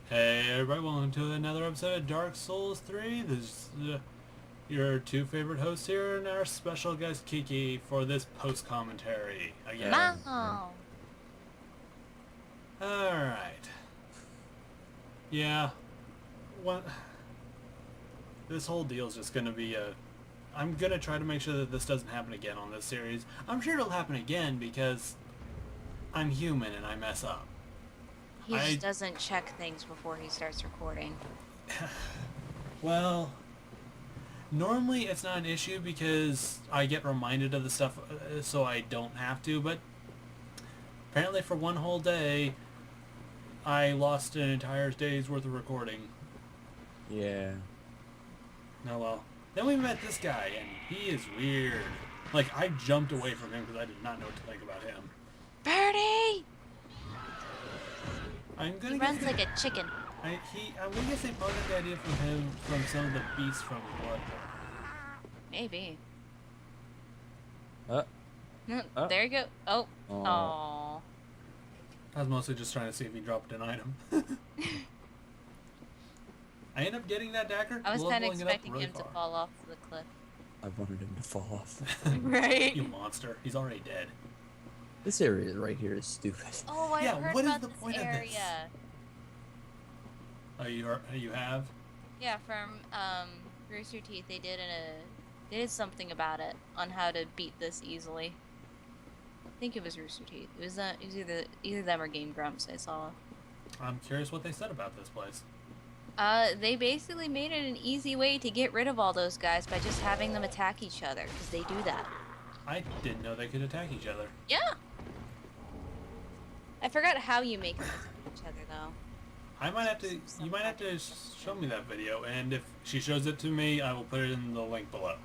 Hey everybody, welcome to another episode of Dark Souls 3. This is your two favorite hosts here and our special guest Kiki for this post-commentary again. Wow. Alright. Yeah. What? This whole deal's just gonna be a... I'm gonna try to make sure that this doesn't happen again on this series. I'm sure it'll happen again because I'm human and I mess up. He just doesn't check things before he starts recording. Well... Normally it's not an issue because I get reminded of the stuff so I don't have to, but apparently for one whole day I lost an entire day's worth of recording. Yeah. Oh well. Then we met this guy and he is weird. Like I jumped away from him because I did not know what to think about him. Birdie! I'm gonna He guess runs like a chicken. I'm gonna guess they probably got the idea from him from some of the beasts from Blood. Maybe. Oh. There you go. Oh. Aw. Aw. I was mostly just trying to see if he dropped an item. I end up getting that dagger. I was kind of leveling it up expecting really him to far. fall off the cliff. I wanted him to fall off. Right? You monster. He's already dead. This area right here is stupid. Oh, I've Yeah, heard what is about the this point of this? area. Oh, you have? Yeah, from Rooster Teeth, they did something about it on how to beat this easily. I think it was Rooster Teeth. It was either them or Game Grumps I saw. I'm curious what they said about this place. They basically made it an easy way to get rid of all those guys by just having them attack each other, because they do that. I didn't know they could attack each other. Yeah! I forgot how you make them attack each other, though. I might have to. You might have to show me that video, and if she shows it to me, I will put it in the link below.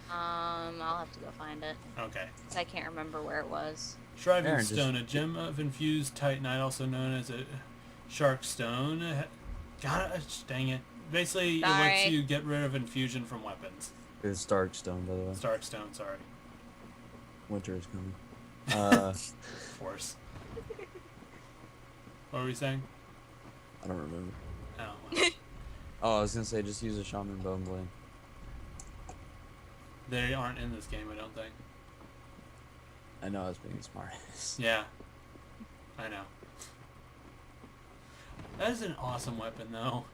I'll have to go find it. Okay. 'Cause I can't remember where it was. Shriving Aaron, Stone, a gem of infused titanite, also known as a shark stone. God, dang it. Basically, it lets Sorry. you get rid of infusion from weapons. It's Stark Stone, by the way. Stark Stone, sorry. Winter is coming. Force. What were we saying? I don't remember. Oh, well. Oh, I was gonna say just use a Shaman Bone Blade. They aren't in this game, I don't think. I know I was being smart. Yeah, I know. That is an awesome weapon, though.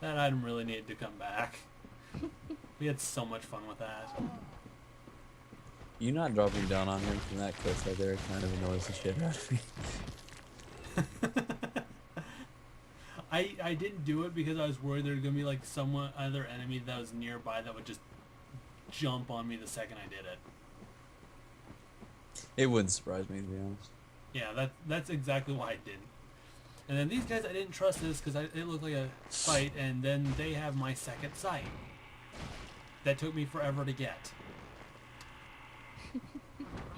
That item really needed to come back. We had so much fun with that. You not dropping down on him from that cliff right there kind of annoys the shit out of me. I didn't do it because I was worried there was going to be like someone, other enemy that was nearby that would just jump on me the second I did it. It wouldn't surprise me, to be honest. Yeah, that's exactly why I didn't. And then these guys, I didn't trust this because it looked like a fight, and then they have my second sight. That took me forever to get.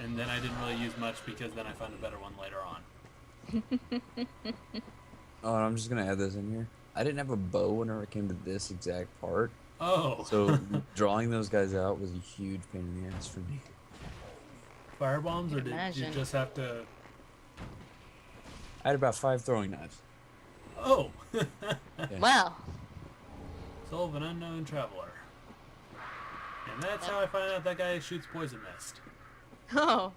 And then I didn't really use much because then I found a better one later on. Oh, and I'm just gonna add this in here. I didn't have a bow whenever it came to this exact part. Oh! So drawing those guys out was a huge pain in the ass for me. Firebombs, or did you Imagine. just have to... I had about 5 throwing knives. Oh! Yeah. Well, Soul of an unknown traveler. And that's how I find out that guy shoots poison mist. oh,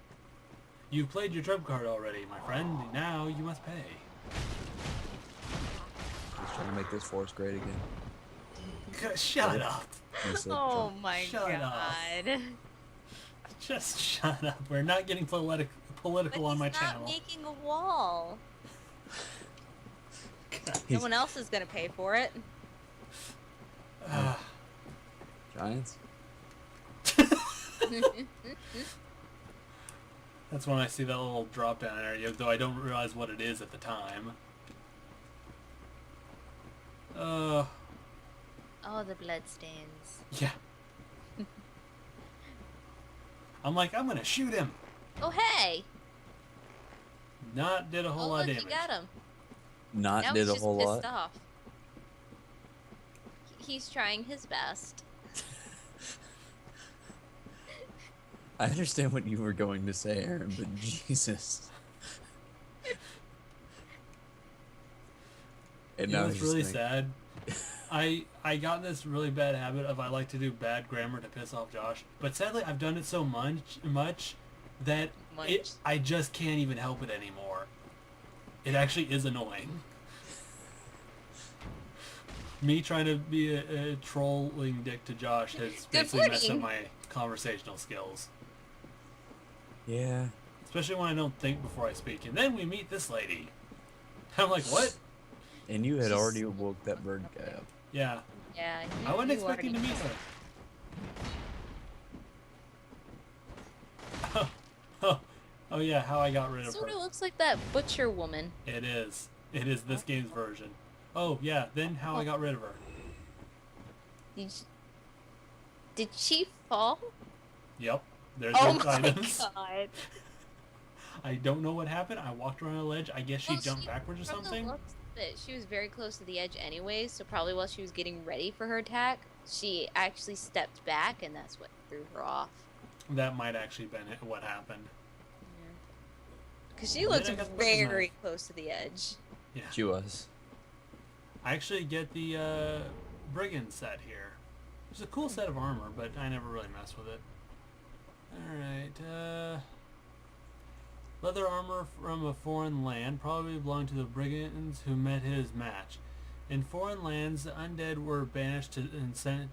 You've played your trump card already, my friend. Now you must pay. Just trying to make this force great again. Shut up. oh my Shut up. god. Just shut up. We're not getting political But on my he's not channel. making a wall. No He's one else is gonna pay for it. giants. That's when I see that little drop down area, though I don't realize what it is at the time. Oh, the bloodstains. Yeah. I'm like, I'm gonna shoot him. Oh, hey! Not did a whole Oh, lot look, of you damage. got him. Not Now did he's a just whole pissed lot. off. He's trying his best. I understand what you were going to say, Aaron, but Jesus. And You know now what's he's just really gonna... sad? I got in this really bad habit of I like to do bad grammar to piss off Josh, but sadly I've done it so much that Munch. I just can't even help it anymore. It actually is annoying. Me trying to be a trolling dick to Josh has Good basically messed up morning. my conversational skills. Yeah. Especially when I don't think before I speak. And then we meet this lady. I'm like, what? And you had She's- already woke that bird guy up. Yeah. Yeah, I wasn't you expecting to already meet know. her. Oh yeah, how I got rid of Sort her. of looks like that butcher woman. It is. It is this game's version. Oh yeah, then how I got rid of her. Did she fall? Yep. There's Oh those my items. god. I don't know what happened. I walked around a ledge. I guess she Well, jumped backwards or from the something. looks of it, she was very close to the edge anyways, so probably while she was getting ready for her attack, she actually stepped back, and that's what threw her off. That might actually been it, what happened. Because she Then looks I got the butcher's very knife. close to the edge. Yeah. She was. I actually get the brigand set here. It's a cool set of armor, but I never really mess with it. Alright, leather armor from a foreign land, probably belonged to the brigands who met his match. In foreign lands, the undead were banished and sent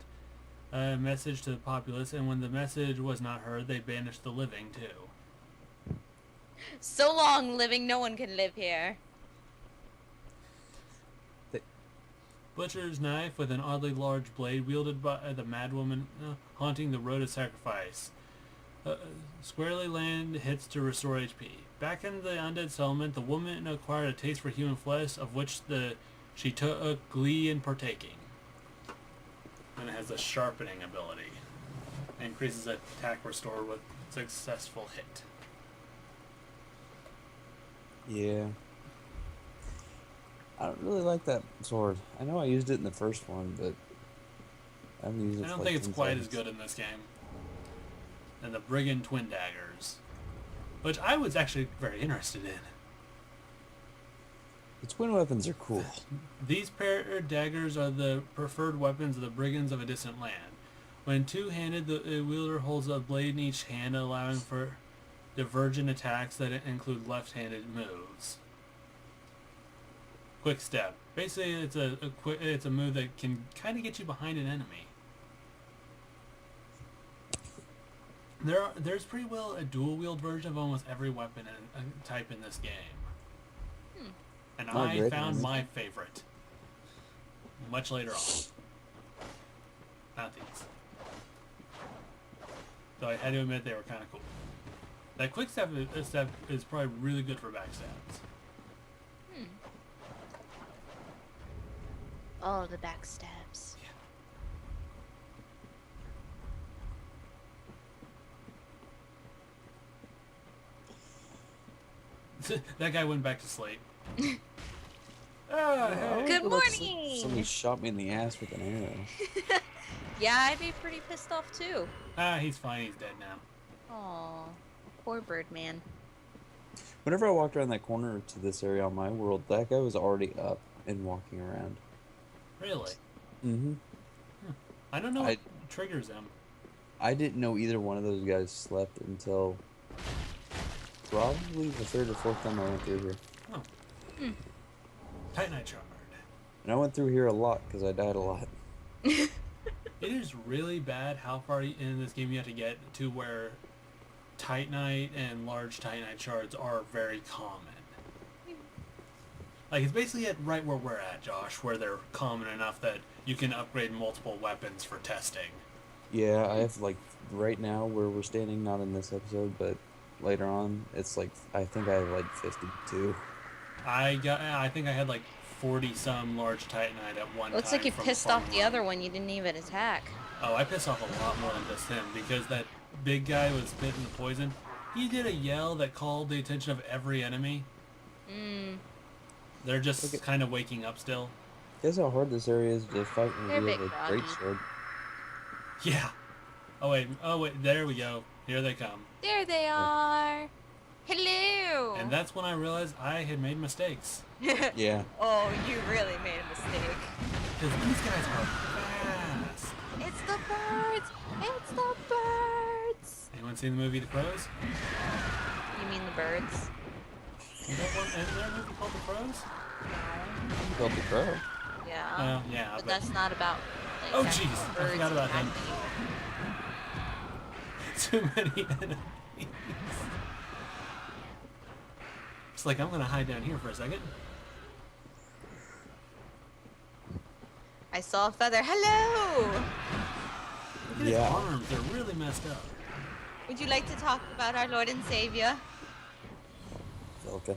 a message to the populace, and when the message was not heard, they banished the living too. So long, living, no one can live here. Butcher's knife with an oddly large blade wielded by the madwoman haunting the road of sacrifice. Squarely land hits to restore HP. Back in the undead settlement, the woman acquired a taste for human flesh, of which she took glee in partaking. And it has a sharpening ability. Increases attack restored with successful hit. Yeah. I don't really like that sword. I know I used it in the first one, but I haven't used it I for don't like think it's 10 quite as seconds. good in this game. And the Brigand Twin Daggers. Which I was actually very interested in. The twin weapons are cool. These paired daggers are the preferred weapons of the brigands of a distant land. When two-handed, the wielder holds a blade in each hand, allowing for divergent attacks that include left-handed moves. Quick step. Basically, it's a move that can kind of get you behind an enemy. There's pretty well a dual-wield version of almost every weapon type in this game. And Oh, I great, found man. my favorite. Much later on. Not these. Though I had to admit they were kind of cool. That quick step is probably really good for backstabs. Oh, the backstabs. That guy went back to sleep. Good It looks like morning! Somebody shot me in the ass with an arrow. Yeah, I'd be pretty pissed off too. He's fine. He's dead now. Aw, poor Birdman. Whenever I walked around that corner to this area on my world, that guy was already up and walking around. Really? Mm-hmm. I don't know what triggers him. I didn't know either one of those guys slept until probably the third or fourth time I went through here. Oh. Titanite Shard. And I went through here a lot because I died a lot. It is really bad how far in this game you have to get to where Titanite and large Titanite shards are very common. Like, it's basically at right where we're at, Josh, where they're common enough that you can upgrade multiple weapons for testing. Yeah, I have like right now where we're standing, not in this episode, but later on, it's like I think I have like 52. I think I had like 40 some large Titanite at one time. Looks like you from pissed farm off the run. other one you didn't even attack. Oh, I pissed off a lot more than just him because that big guy was spitting the poison. He did a yell that called the attention of every enemy. They're just Okay. kind of waking up still. Guess how hard this area is to fight They're when a you have bit a great groggy. sword. Yeah. Oh wait, there we go. Here they come. There they are. Hello! And that's when I realized I had made mistakes. Yeah. Oh, you really made a mistake. Because these guys are fast. It's the birds! It's the birds! Anyone seen the movie The Crows? You mean the birds? Isn't there a movie called The Crows? No. Called the Crow. Yeah. Yeah, But that's not about. Like, Oh, actual jeez, I birds forgot about him. attacking Too many enemies. It's like, I'm gonna hide down here for a second. I saw a feather. Hello! Look at his arms, they're really messed up. Would you like to talk about our Lord and Savior? Okay.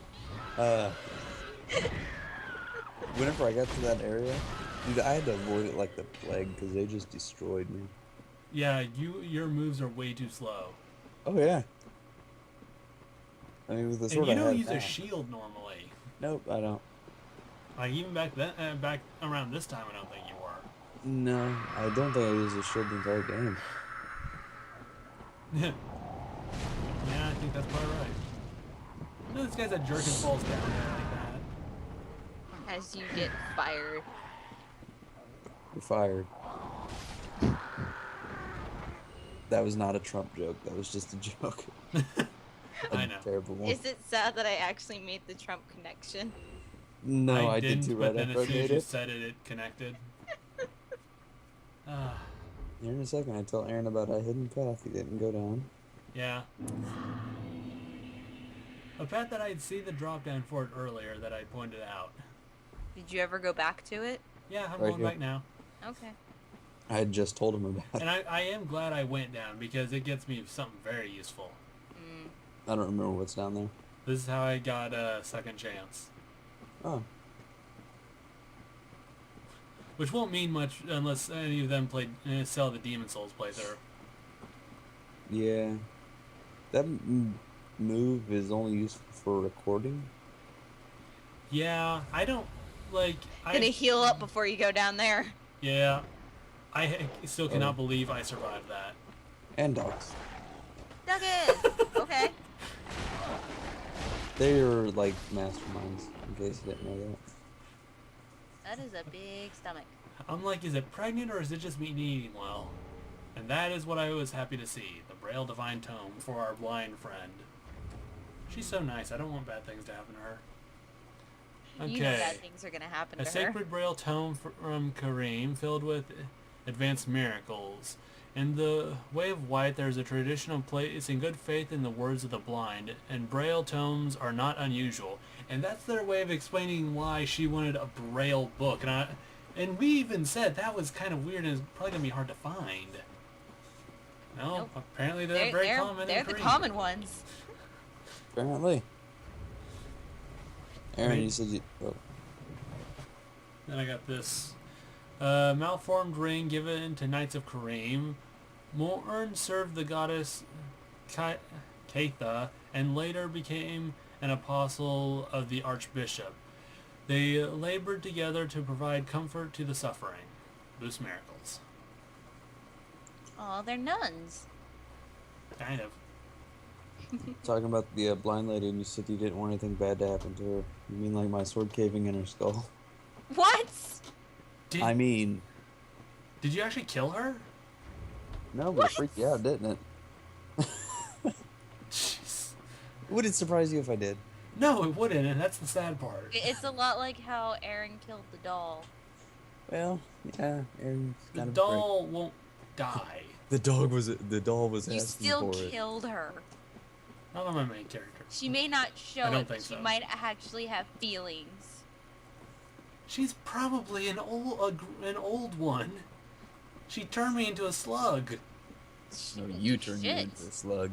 Whenever I got to that area, dude, I had to avoid it like the plague because they just destroyed me. Yeah, your moves are way too slow. Oh yeah. I mean, with the And sword you I don't had use now. a shield normally. Nope, I don't. Like even back then, back around this time, I don't think you were. No, I don't think I used a shield the entire game. Yeah, I think that's probably right. No, this guy's a jerk and falls down there like that. As you get fired. You're fired. That was not a Trump joke. That was just a joke. I know. Terrible one. Is it sad that I actually made the Trump connection? No, I did didn't, too but right then after I as soon as made you it. said it, it connected. Here in a second, I tell Aaron about a hidden path he didn't go down. Yeah. A path that I'd seen the drop down for it earlier that I pointed out. Did you ever go back to it? Yeah, I'm Right going here. back now. Okay. I had just told him about it. And I am glad I went down because it gets me something very useful. I don't remember what's down there. This is how I got a second chance. Oh. Which won't mean much unless any of them sell the Demon Souls playthrough. Yeah. That move is only useful for recording. Yeah, I don't like. Gonna heal up before you go down there. Yeah, I still cannot believe I survived that. And dogs. Daggers! Okay. They're like masterminds, in case you didn't know that. That is a big stomach. I'm like, is it pregnant or is it just me eating well? And that is what I was happy to see. The Braille Divine Tome for our blind friend. She's so nice. I don't want bad things to happen to her. Okay. You know bad things are gonna happen A to her. sacred Braille tome from Kareem filled with advanced miracles. In the Way of White, there is a tradition of placing good faith in the words of the blind, and Braille tomes are not unusual. And that's their way of explaining why she wanted a Braille book. And we even said that was kind of weird and it's probably going to be hard to find. No, Nope. apparently they're very common. They're the common ones. Apparently. Aaron, you said you... Oh. Then I got this. Malformed ring given to Knights of Kareem. Morn served the goddess Keitha and later became an apostle of the Archbishop. They labored together to provide comfort to the suffering. Loose miracles. Oh, they're nuns. Kind of. Talking about the blind lady, and you said you didn't want anything bad to happen to her. You mean like my sword caving in her skull? What? Did you actually kill her? No, but it freaked you out, didn't it? Jeez. Would it surprise you if I did? No, it wouldn't, and that's the sad part. It's a lot like how Aaron killed the doll. Well, yeah, Aaron's The kind of doll won't die. The doll was You asking still for it. killed her. Not on my main character. She may not show I don't it, but think she so. might actually have feelings. She's probably an old one. She turned me into a slug. No, you turned me Shit. into a slug.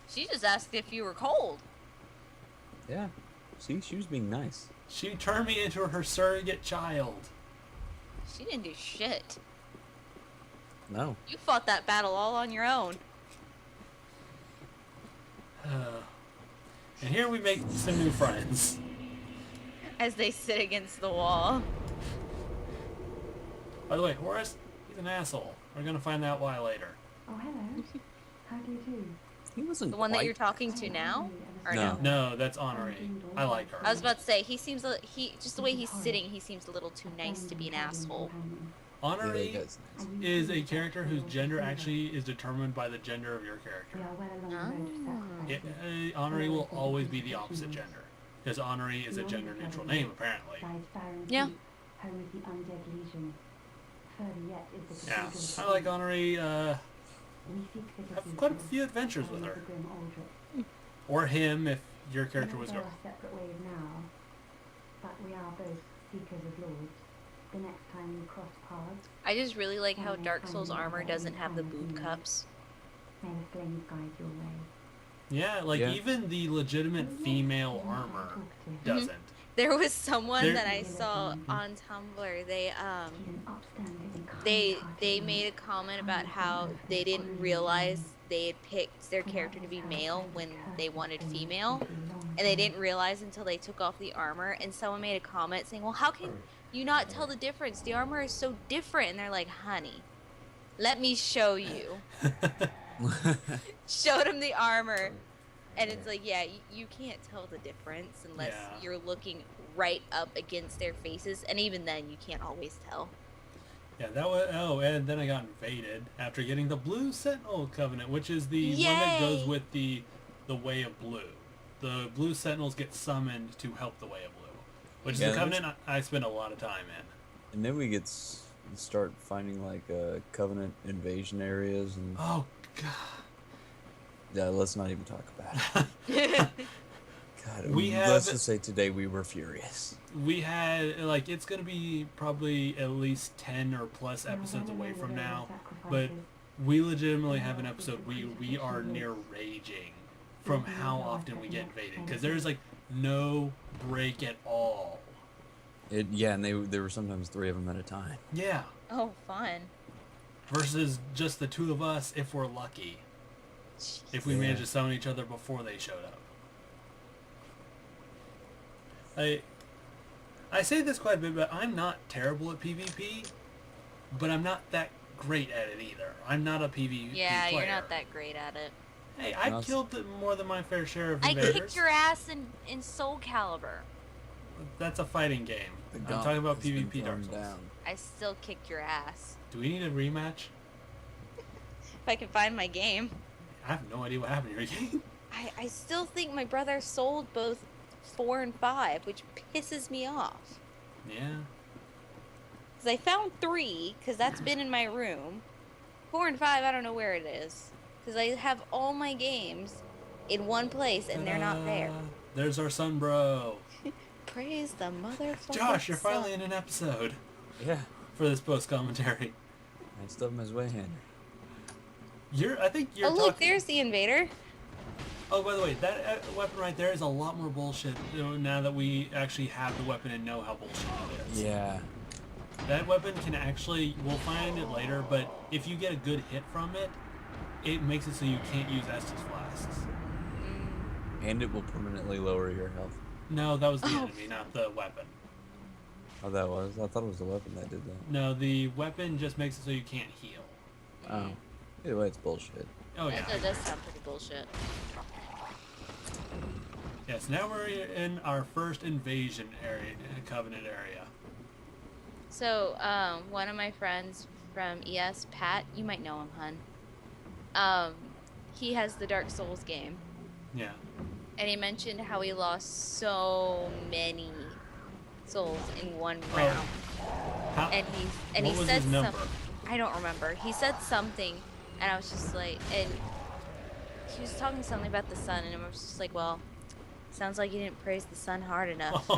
She just asked if you were cold. Yeah. See, she was being nice. She turned me into her surrogate child. She didn't do shit. No. You fought that battle all on your own. And here we make some new friends. As they sit against the wall. By the way, Horace, he's an asshole. We're gonna find out why later. Oh, hello. How do you do? He wasn't The one that quite you're talking to now? Or No. no? No, that's Honoré. I like her. I was about to say, he just the way he's sitting, he seems a little too nice to be an asshole. Yeah, he Honoré does. is a character whose gender actually is determined by the gender of your character. Honoré will always be the opposite gender, because Honoré is a gender-neutral name, apparently. Yeah. Yeah, I like Honoré. Have quite a few adventures with her. Or him, if your character was girl. Separate ways now, but we are both seekers of lords. The next time we cross paths, I just really like how Dark Souls armor doesn't have the boob cups. may the flames guide your way. Yeah, like Yeah. even the legitimate female armor doesn't. There was someone There- that I saw on Tumblr. They made a comment about how they didn't realize they had picked their character to be male when they wanted female, and they didn't realize until they took off the armor. And someone made a comment saying, "Well, how can you not tell the difference? The armor is so different." And they're like, "Honey, let me show you." Showed him the armor, and it's like, yeah, you can't tell the difference unless you're looking right up against their faces, and even then, you can't always tell. Yeah, that was. Oh, and then I got invaded after getting the Blue Sentinel Covenant, which is the one that goes with the Way of Blue. The Blue Sentinels get summoned to help the Way of Blue, which is a covenant I spend a lot of time in. And then we start finding like Covenant invasion areas and. Oh God. Yeah, let's not even talk about it. God, let's just say today we were furious. We had, like, it's going to be probably at least 10 or plus episodes away from now, but we legitimately have an episode we are near raging from how often we get invaded, because there's, like, no break at all. Yeah, and there were sometimes 3 of them at a time. Yeah. Oh, fun. Versus just the 2 of us if we're lucky. If we manage to summon each other before they showed up. I say this quite a bit, but I'm not terrible at PvP, but I'm not that great at it either. I'm not a PvP Yeah, player. you're not that great at it. Hey, I've killed more than my fair share of I invaders. kicked your ass in Soul Calibur. That's a fighting game. I'm talking about PvP Dark Souls. I still kicked your ass. Do we need a rematch? If I can find my game. I have no idea what happened to your game. I still think my brother sold both 4 and 5, which pisses me off. Yeah. Because I found 3, because that's been in my room. 4 and 5, I don't know where it is. Because I have all my games in one place, and they're not there. There's our son, bro. Praise the motherfucker. Josh, you're finally in an episode. Yeah. For this post-commentary. I stubbed my way in. I think you're Oh, look, there's the invader. Oh, by the way, that weapon right there is a lot more bullshit now that we actually have the weapon and know how bullshit it is. Yeah. That weapon can actually, we'll find it later, but if you get a good hit from it, it makes it so you can't use Estus flasks. And it will permanently lower your health. No, that was the enemy, not the weapon. Oh, that was? I thought it was the weapon that did that. No, the weapon just makes it so you can't heal. Oh. Either way, it's bullshit. Oh, yeah. That does sound pretty bullshit. Yes, now we're in our first invasion area, Covenant area. So, one of my friends from ES, Pat, you might know him, hun. He has the Dark Souls game. Yeah. And he mentioned how he lost so many souls in one round. And he said something. I don't remember. He said something, and I was just like, and he was talking something about the sun, and I was just like, well, sounds like you didn't praise the sun hard enough.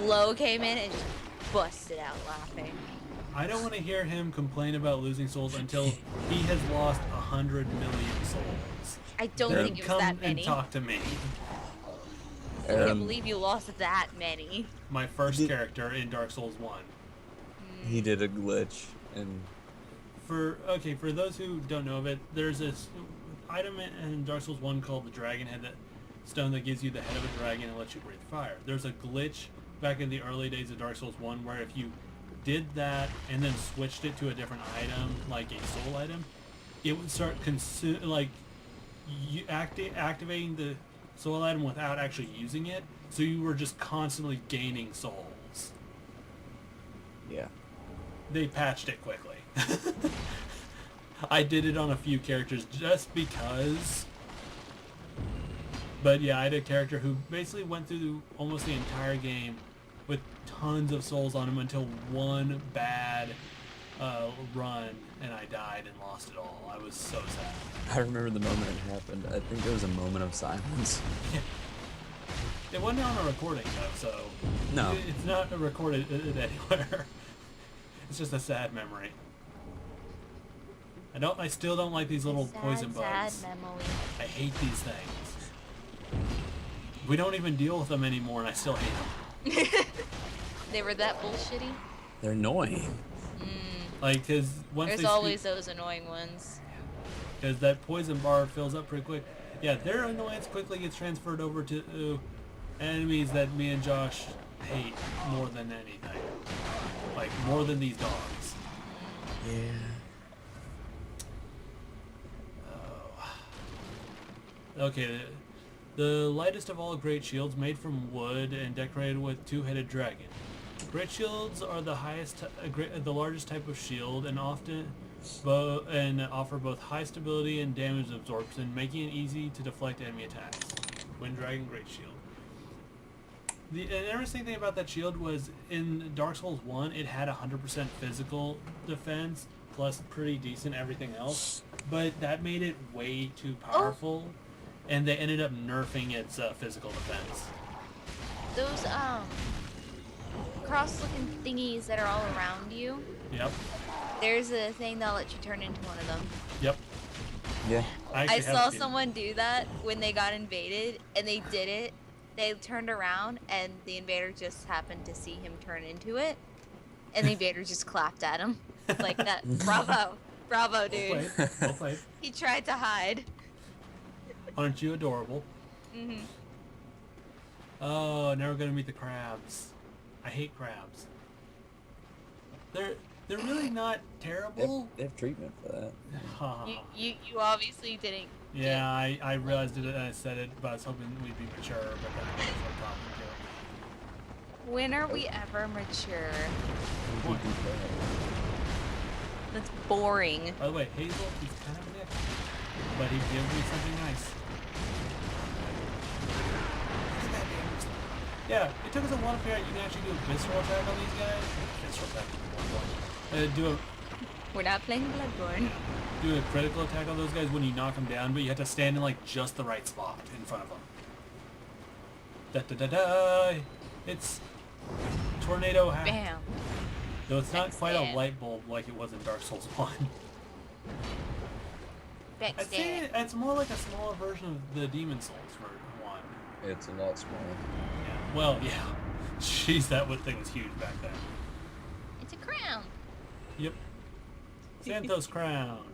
Lo came in and just busted out laughing. I don't want to hear him complain about losing souls until he has lost 100 million souls. I don't think it was that many. Come and talk to me. I can't believe you lost that many. My first character in Dark Souls 1. He did a glitch, and for those who don't know of it, there's this item in Dark Souls 1 called the Dragon Head stone that gives you the head of a dragon and lets you breathe fire. There's a glitch back in the early days of Dark Souls 1 where if you did that and then switched it to a different item, like a soul item, it would start activating the soul item without actually using it, so you were just constantly gaining souls. Yeah. They patched it quickly. I did it on a few characters just because. But yeah, I had a character who basically went through almost the entire game with tons of souls on him until one bad run, and I died and lost it all. I was so sad. I remember the moment it happened. I think there was a moment of silence. It wasn't on a recording though, so No. it's not recorded anywhere. It's just a sad memory. I still don't like these little poison bugs. Sad memory. I hate these things. We don't even deal with them anymore, and I still hate them. They were that bullshitty. They're annoying. Like, cause once There's always those annoying ones. because that poison bar fills up pretty quick. Yeah, their annoyance quickly gets transferred over to enemies that me and Josh hate more than anything. Like, more than these dogs. Yeah. Okay, the lightest of all great shields, made from wood and decorated with two-headed dragon. Great shields are the the largest type of shield, and often offer both high stability and damage absorption, making it easy to deflect enemy attacks. Wind Dragon Great Shield. The interesting thing about that shield was in Dark Souls 1, it had 100% physical defense, plus pretty decent everything else, but that made it way too powerful, and they ended up nerfing its physical defense. Those cross-looking thingies that are all around you. Yep. There's a thing that'll let you turn into one of them. Yep. Yeah. I saw someone do that when they got invaded, and they did it. They turned around, and the invader just happened to see him turn into it, and the invader just clapped at him. Like that. Bravo, dude. Well played. Well played. He tried to hide. Aren't you adorable? Mhm. Oh, now we're gonna meet the crabs. I hate crabs. They're really not terrible. They have treatment for that. You obviously didn't. Yeah, I realized it and I said it, but I was hoping we'd be mature, but then I guess we're talking to. When are we ever mature? What? That's boring. By the way, Hazel, he's kind of a dick, but he gives me something nice. Yeah, it took us a while to figure out you can actually do a visceral attack on these guys. Visceral attack. We're not playing Bloodborne. Do a critical attack on those guys when you knock them down, but you have to stand in like just the right spot in front of them. Da da da da! It's tornado hack. Bam. Though it's not quite a Backstab. light bulb like it was in Dark Souls 1. I'd say Backstab. it's more like a smaller version of the Demon Souls for 1. It's a lot smaller. Yeah. Well, yeah. Jeez, that thing was huge back then. It's a crown. Yep. Santos crown.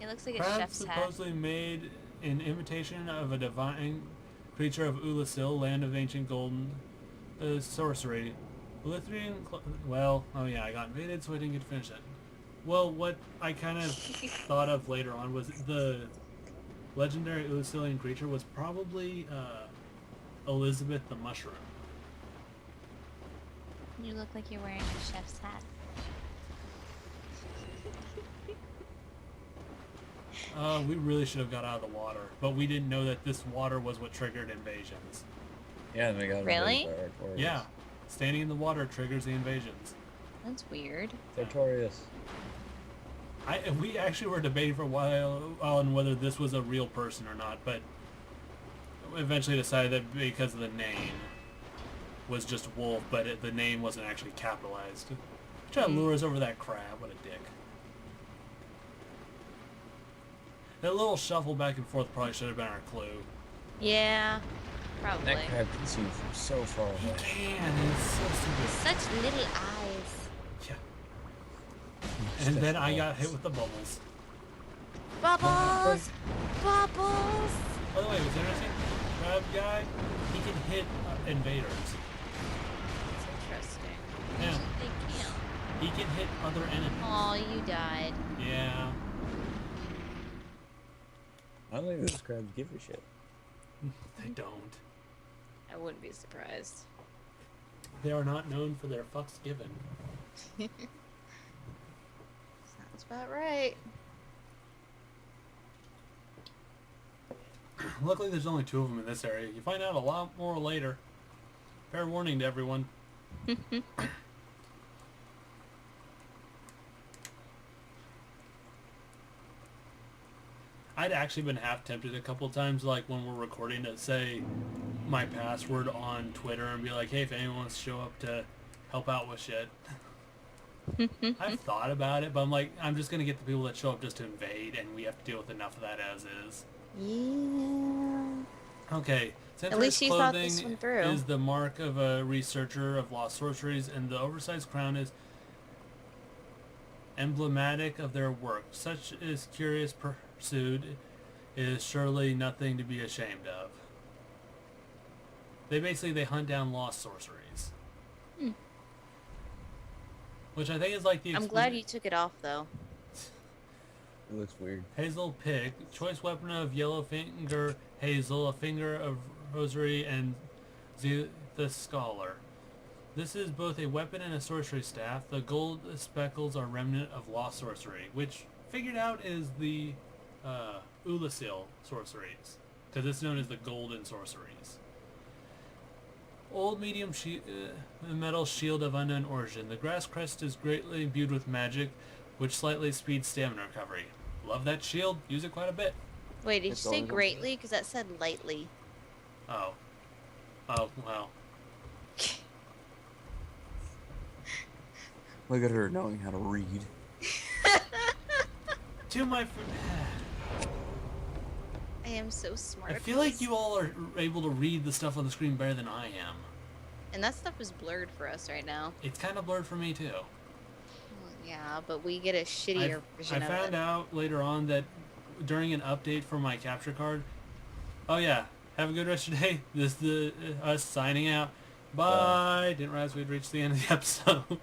It looks like a Crown chef's hat. supposedly made in imitation of a divine creature of Ulasil, land of ancient golden sorcery. Well, oh yeah, I got invaded, so I didn't get to finish it. Well, what I kind of thought of later on was the legendary Ulasilian creature was probably Elizabeth the Mushroom. You look like you're wearing a chef's hat. We really should have got out of the water, but we didn't know that this water was what triggered invasions. Yeah, they got Really? Yeah, standing in the water triggers the invasions. That's weird. Sartorius. We actually were debating for a while on whether this was a real person or not, but eventually decided that because of the name was just wolf, but the name wasn't actually capitalized. Try to lure us over that crab. What a dick. That little shuffle back and forth probably should have been our clue. Yeah, probably. That crab can see from so far away. He can. He's so stupid. Such little eyes. Yeah. And then I got hit with the bubbles. Bubbles! Bubbles! By the way, what's interesting? Crab guy, he can hit invaders. That's interesting. Yeah. Usually they can't. He can hit other enemies. Aw, you died. Yeah. I don't think those crabs give a shit. They don't. I wouldn't be surprised. They are not known for their fucks given. Sounds about right. Luckily, there's only 2 of them in this area. You find out a lot more later. Fair warning to everyone. I'd actually been half tempted a couple times, like when we're recording, to say my password on Twitter and be like, hey, if anyone wants to show up to help out with shit. I've thought about it, but I'm like, I'm just going to get the people that show up just to invade, and we have to deal with enough of that as is. Yeah. Okay. At least you thought this clothing one through. is the mark of a researcher of lost sorceries, and the oversized crown is emblematic of their work. Such is curious pursuit is surely nothing to be ashamed of. They hunt down lost sorceries. Which I think is like the... I'm glad you took it off, though. It looks weird. Hazel Pick, choice weapon of Yellow Finger Hazel, a finger of Rosary, and the Scholar. This is both a weapon and a sorcery staff. The gold speckles are remnant of lost sorcery, which figured out is the Ulasil sorceries, because it's known as the golden sorceries. Old medium metal shield of unknown origin. The grass crest is greatly imbued with magic, which slightly speeds stamina recovery. Love that shield. Use it quite a bit. Wait, did you It's say always on greatly? Because that said lightly. Oh. Oh, well. Look at her knowing how to read. To my... I am so smart. I feel like you all are able to read the stuff on the screen better than I am. And that stuff is blurred for us right now. It's kind of blurred for me, too. Well, yeah, but we get a shittier version I of it. found out later on that during an update for my capture card... Oh, yeah. Have a good rest of your day. This is us signing out. Bye. Didn't realize we'd reached the end of the episode.